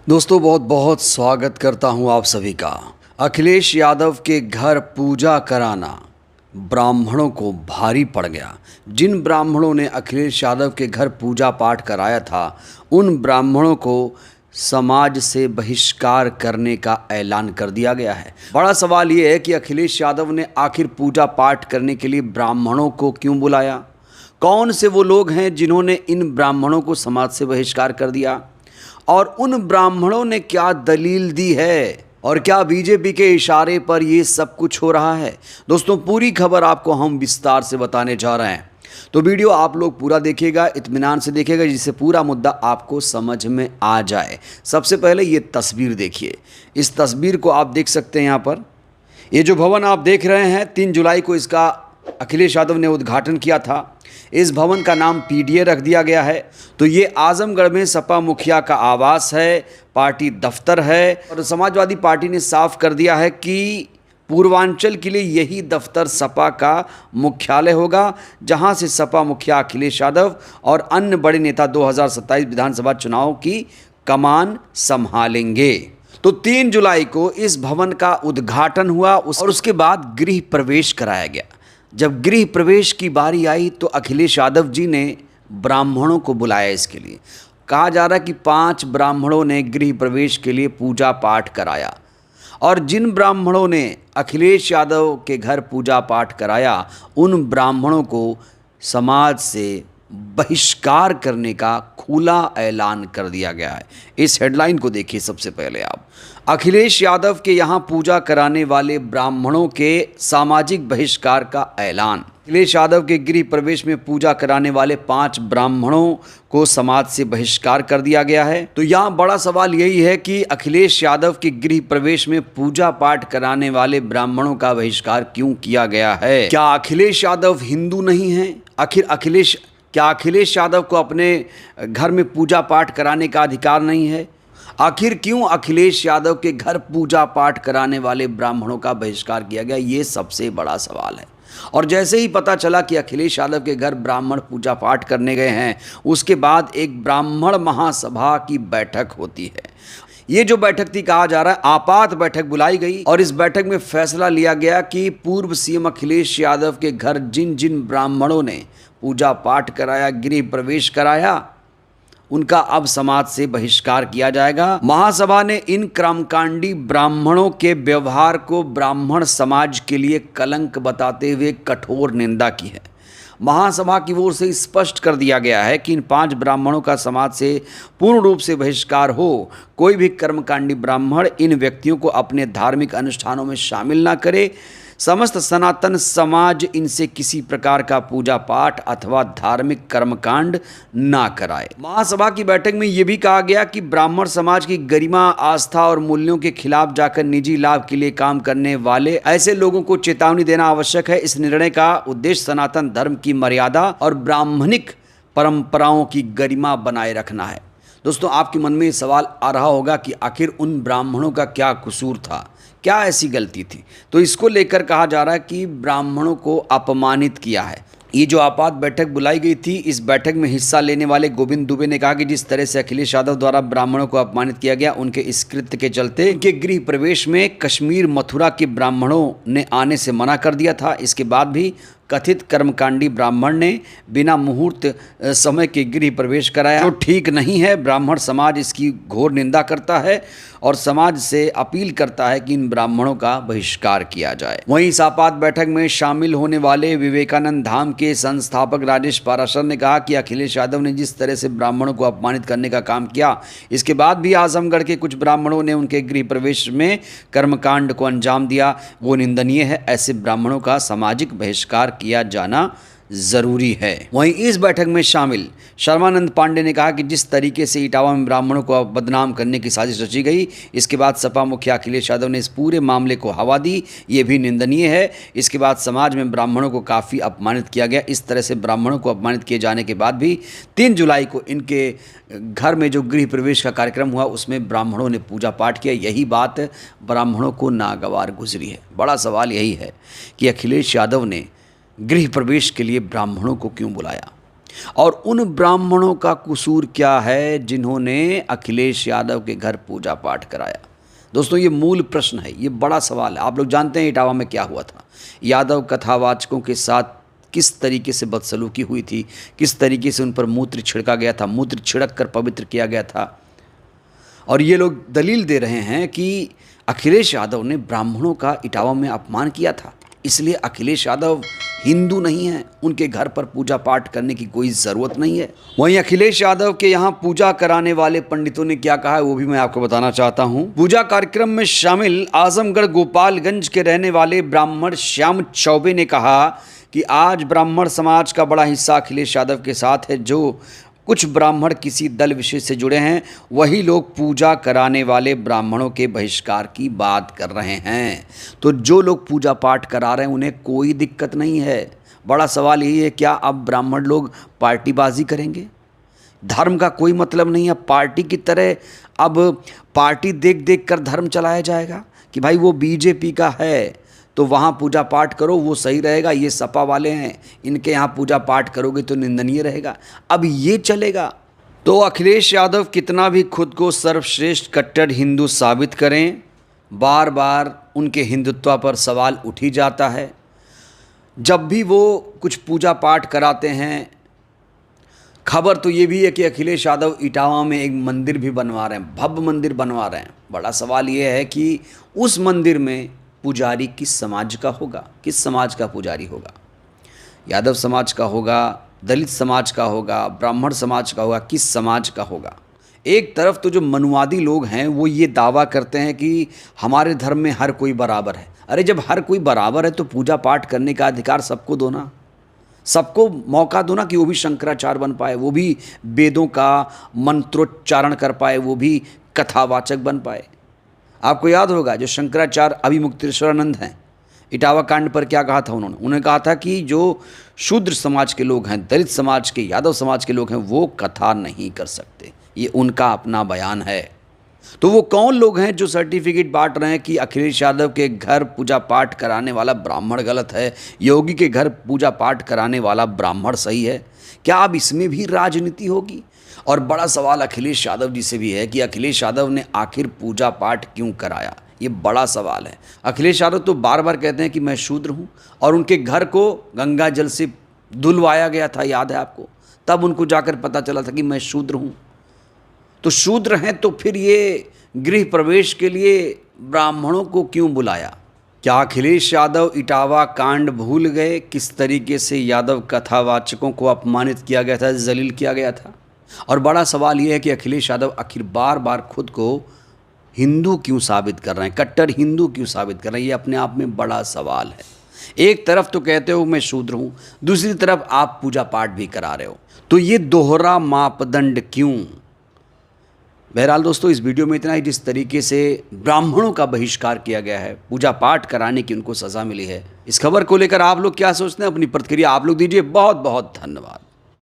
दोस्तों बहुत बहुत स्वागत करता हूं आप सभी का। अखिलेश यादव के घर पूजा कराना ब्राह्मणों को भारी पड़ गया। जिन ब्राह्मणों ने अखिलेश यादव के घर पूजा पाठ कराया था उन ब्राह्मणों को समाज से बहिष्कार करने का ऐलान कर दिया गया है। बड़ा सवाल ये है कि अखिलेश यादव ने आखिर पूजा पाठ करने के लिए ब्राह्मणों को क्यों बुलाया? कौन से वो लोग हैं जिन्होंने इन ब्राह्मणों को समाज से बहिष्कार कर दिया और उन ब्राह्मणों ने क्या दलील दी है और क्या बीजेपी के इशारे पर ये सब कुछ हो रहा है? दोस्तों पूरी खबर आपको हम विस्तार से बताने जा रहे हैं, तो वीडियो आप लोग पूरा देखिएगा, इत्मीनान से देखिएगा, जिससे पूरा मुद्दा आपको समझ में आ जाए। सबसे पहले ये तस्वीर देखिए। इस तस्वीर को आप देख सकते हैं। यहाँ पर ये जो भवन आप देख रहे हैं 3 जुलाई को इसका अखिलेश यादव ने उद्घाटन किया था। इस भवन का नाम पीडीए रख दिया गया है। तो ये आजमगढ़ में सपा मुखिया का आवास है, पार्टी दफ्तर है और समाजवादी पार्टी ने साफ कर दिया है कि पूर्वांचल के लिए यही दफ्तर सपा का मुख्यालय होगा, जहां से सपा मुखिया अखिलेश यादव और अन्य बड़े नेता 2027 विधानसभा चुनाव की कमान संभालेंगे। तो 3 जुलाई को इस भवन का उद्घाटन हुआ और उसके बाद गृह प्रवेश कराया गया। जब गृह प्रवेश की बारी आई तो अखिलेश यादव जी ने ब्राह्मणों को बुलाया। इसके लिए कहा जा रहा है कि 5 ब्राह्मणों ने गृह प्रवेश के लिए पूजा पाठ कराया और जिन ब्राह्मणों ने अखिलेश यादव के घर पूजा पाठ कराया उन ब्राह्मणों को समाज से बहिष्कार करने का खुला ऐलान कर दिया गया है। इस हेडलाइन को देखिए। सबसे पहले आप अखिलेश यादव के यहाँ पूजा कराने वाले ब्राह्मणों के सामाजिक बहिष्कार का ऐलान। अखिलेश यादव के गृह प्रवेश में पूजा कराने वाले 5 ब्राह्मणों को समाज से बहिष्कार कर दिया गया है। तो यहाँ बड़ा सवाल यही है कि अखिलेश यादव के गृह प्रवेश में पूजा पाठ कराने वाले ब्राह्मणों का बहिष्कार क्यों किया गया है? क्या अखिलेश यादव हिंदू नहीं है? क्या अखिलेश यादव को अपने घर में पूजा पाठ कराने का अधिकार नहीं है? आखिर क्यों अखिलेश यादव के घर पूजा पाठ कराने वाले ब्राह्मणों का बहिष्कार किया गया? ये सबसे बड़ा सवाल है। और जैसे ही पता चला कि अखिलेश यादव के घर ब्राह्मण पूजा पाठ करने गए हैं, उसके बाद एक ब्राह्मण महासभा की बैठक होती है। ये जो बैठक थी, कहा जा रहा है आपात बैठक बुलाई गई और इस बैठक में फैसला लिया गया कि पूर्व सीएम अखिलेश यादव के घर जिन जिन ब्राह्मणों ने पूजा पाठ कराया, गृह प्रवेश कराया, उनका अब समाज से बहिष्कार किया जाएगा। महासभा ने इन कर्मकांडी ब्राह्मणों के व्यवहार को ब्राह्मण समाज के लिए कलंक बताते हुए कठोर निंदा की है। महासभा की ओर से स्पष्ट कर दिया गया है कि इन 5 ब्राह्मणों का समाज से पूर्ण रूप से बहिष्कार हो। कोई भी कर्मकांडी ब्राह्मण इन व्यक्तियों को अपने धार्मिक अनुष्ठानों में शामिल न करे। समस्त सनातन समाज इनसे किसी प्रकार का पूजा पाठ अथवा धार्मिक कर्मकांड ना कराए। महासभा की बैठक में यह भी कहा गया कि ब्राह्मण समाज की गरिमा, आस्था और मूल्यों के खिलाफ जाकर निजी लाभ के लिए काम करने वाले ऐसे लोगों को चेतावनी देना आवश्यक है। इस निर्णय का उद्देश्य सनातन धर्म की मर्यादा और ब्राह्मणिक परंपराओं की गरिमा बनाए रखना है। दोस्तों आपके मन में सवाल आ रहा होगा कि आखिर उन ब्राह्मणों का क्या कसूर था, क्या ऐसी गलती थी? तो इसको लेकर कहा जा रहा है कि ब्राह्मणों को अपमानित किया है। ये जो आपात बैठक बुलाई गई थी, इस बैठक में हिस्सा लेने वाले गोविंद दुबे ने कहा कि जिस तरह से अखिलेश यादव द्वारा ब्राह्मणों को अपमानित किया गया, उनके इस कृत्य के चलते उनके गृह प्रवेश में कश्मीर मथुरा के ब्राह्मणों ने आने से मना कर दिया था। इसके बाद भी कथित कर्मकांडी ब्राह्मण ने बिना मुहूर्त समय के गृह प्रवेश कराया, जो ठीक नहीं है। ब्राह्मण समाज इसकी घोर निंदा करता है और समाज से अपील करता है कि इन ब्राह्मणों का बहिष्कार किया जाए। वहीं इस आपात बैठक में शामिल होने वाले विवेकानंद धाम के संस्थापक राजेश पाराशर ने कहा कि अखिलेश यादव ने जिस तरह से ब्राह्मणों को अपमानित करने का काम किया, इसके बाद भी आजमगढ़ के कुछ ब्राह्मणों ने उनके गृह प्रवेश में कर्मकांड को अंजाम दिया, वो निंदनीय है। ऐसे ब्राह्मणों का सामाजिक बहिष्कार किया जाना जरूरी है। वहीं इस बैठक में शामिल शर्मानंद पांडे ने कहा कि जिस तरीके से इटावा में ब्राह्मणों को बदनाम करने की साजिश रची गई, इसके बाद सपा मुखिया अखिलेश यादव ने इस पूरे मामले को हवा दी, ये भी निंदनीय है। इसके बाद समाज में ब्राह्मणों को काफ़ी अपमानित किया गया। इस तरह से ब्राह्मणों को अपमानित किए जाने के बाद भी 3 जुलाई को इनके घर में जो गृह प्रवेश का कार्यक्रम हुआ उसमें ब्राह्मणों ने पूजा पाठ किया। यही बात ब्राह्मणों को नागवार गुजरी है। बड़ा सवाल यही है कि अखिलेश यादव ने गृह प्रवेश के लिए ब्राह्मणों को क्यों बुलाया। और उन ब्राह्मणों का कसूर क्या है जिन्होंने अखिलेश यादव के घर पूजा पाठ कराया? दोस्तों, ये मूल प्रश्न है, ये बड़ा सवाल है। आप लोग जानते हैं इटावा में क्या हुआ था। यादव कथावाचकों के साथ किस तरीके से बदसलूकी हुई थी, किस तरीके से उन पर मूत्र छिड़का गया था, मूत्र छिड़क कर पवित्र किया गया था। और ये लोग दलील दे रहे हैं कि अखिलेश यादव ने ब्राह्मणों का इटावा में अपमान किया था, इसलिए अखिलेश यादव हिंदू नहीं है, उनके घर पर पूजा पाठ करने की कोई ज़रूरत नहीं है। वहीं अखिलेश यादव के यहाँ पूजा कराने वाले पंडितों ने क्या कहा है वो भी मैं आपको बताना चाहता हूँ। पूजा कार्यक्रम में शामिल आजमगढ़ गोपालगंज के रहने वाले ब्राह्मण श्याम चौबे ने कहा कि आज ब्राह्मण समाज का बड़ा हिस्सा अखिलेश यादव के साथ है। जो कुछ ब्राह्मण किसी दल विशेष से जुड़े हैं, वही लोग पूजा कराने वाले ब्राह्मणों के बहिष्कार की बात कर रहे हैं। तो जो लोग पूजा पाठ करा रहे हैं उन्हें कोई दिक्कत नहीं है। बड़ा सवाल यही है, क्या अब ब्राह्मण लोग पार्टीबाजी करेंगे? धर्म का कोई मतलब नहीं है। पार्टी की तरह अब पार्टी देख देख कर धर्म चलाया जाएगा कि भाई वो बीजेपी का है तो वहाँ पूजा पाठ करो, वो सही रहेगा। ये सपा वाले हैं, इनके यहाँ पूजा पाठ करोगे तो निंदनीय रहेगा। अब ये चलेगा? तो अखिलेश यादव कितना भी खुद को सर्वश्रेष्ठ कट्टर हिंदू साबित करें, बार बार उनके हिंदुत्व पर सवाल उठ ही जाता है। जब भी वो कुछ पूजा पाठ कराते हैं, खबर तो ये भी है कि अखिलेश यादव इटावा में एक मंदिर भी बनवा रहे हैं, भव्य मंदिर बनवा रहे हैं। बड़ा सवाल ये है कि उस मंदिर में पुजारी किस समाज का होगा? किस समाज का पुजारी होगा? यादव समाज का होगा, दलित समाज का होगा, ब्राह्मण समाज का होगा, किस समाज का होगा? एक तरफ तो जो मनुवादी लोग हैं वो ये दावा करते हैं कि हमारे धर्म में हर कोई बराबर है। अरे जब हर कोई बराबर है तो पूजा पाठ करने का अधिकार सबको दो ना, सबको मौका दो ना कि वो भी शंकराचार्य बन पाए, वो भी वेदों का मंत्रोच्चारण कर पाए, वो भी कथावाचक बन पाए। आपको याद होगा जो शंकराचार्य अभिमुक्तेश्वरानंद हैं, इटावा कांड पर क्या कहा था उन्होंने कहा था कि जो शूद्र समाज के लोग हैं, दलित समाज के, यादव समाज के लोग हैं, वो कथा नहीं कर सकते। ये उनका अपना बयान है। तो वो कौन लोग हैं जो सर्टिफिकेट बांट रहे हैं कि अखिलेश यादव के घर पूजा पाठ कराने वाला ब्राह्मण गलत है, योगी के घर पूजा पाठ कराने वाला ब्राह्मण सही है? क्या अब इसमें भी राजनीति होगी? और बड़ा सवाल अखिलेश यादव जी से भी है कि अखिलेश यादव ने आखिर पूजा पाठ क्यों कराया? ये बड़ा सवाल है। अखिलेश यादव तो बार बार कहते हैं कि मैं शूद्र हूँ, और उनके घर को गंगा जल से धुलवाया गया था, याद है आपको? तब उनको जाकर पता चला था कि मैं शूद्र हूँ। तो शूद्र हैं तो फिर ये गृह प्रवेश के लिए ब्राह्मणों को क्यों बुलाया? क्या अखिलेश यादव इटावा कांड भूल गए? किस तरीके से यादव कथावाचकों को अपमानित किया गया था, जलील किया गया था? और बड़ा सवाल ये है कि अखिलेश यादव आखिर बार बार खुद को हिंदू क्यों साबित कर रहे हैं, कट्टर हिंदू क्यों साबित कर रहे हैं? ये अपने आप में बड़ा सवाल है। एक तरफ तो कहते हो मैं शूद्र हूँ, दूसरी तरफ आप पूजा पाठ भी करा रहे हो, तो ये दोहरा मापदंड क्यों? बहरहाल दोस्तों, इस वीडियो में इतना ही। जिस तरीके से ब्राह्मणों का बहिष्कार किया गया है, पूजा पाठ कराने की उनको सज़ा मिली है, इस खबर को लेकर आप लोग क्या सोचते हैं? अपनी प्रतिक्रिया आप लोग दीजिए। बहुत बहुत धन्यवाद।